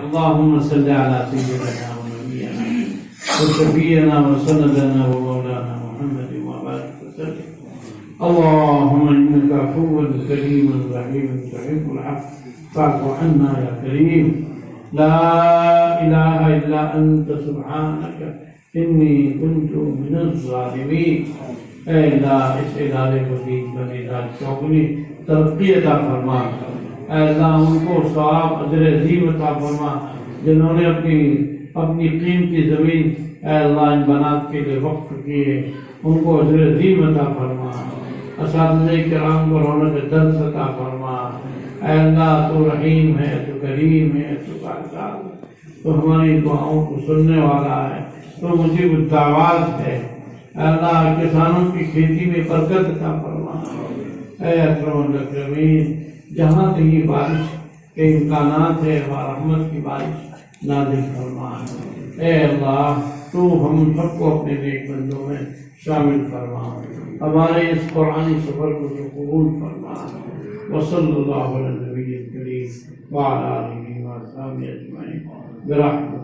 اللهم صل على سيدنا ونبينا وشفيعنا وسندنا ومولانا محمد وبارك وسلم. اللهم إنك عفو كريم رحيم تحب العفو فاعف عنا يا كريم. لا إله إلا أنت سبحانك إني كنت من الظالمين. اے اللہ اس ادارے کو دین بنیاد چوگنی ترقی عطا فرما. اے اللہ ان کو ثواب اجر عظیم عطا فرما جنہوں نے اپنی قیمتی زمین اے اللہ ان بنات کے لیے وقف کیے، ان کو اجر عظیم عطا فرما. اساتذہ کرام کو رونق درس عطا فرما. اے اللہ تو رحیم ہے، تو کریم ہے، تو کارساز ہے، تو ہماری دعاؤں کو سننے والا ہے، تو مجیب الدعوات ہے. اے اللہ کسانوں کی کھیتی میں برکت عطا فرما. اے اکرم الاکرمین جہاں کہیں بارش کے امکانات ہے وہاں رحمت کی بارش نازل فرما. اے اللہ تو ہم سب کو اپنے نیک بندوں میں شامل فرما. ہمارے اس قرآنی سفر کو جو قبول فرما. وصلی اللہ علی النبی الکریم وعلی آلہ وصحبہ اجمعین برحمتک.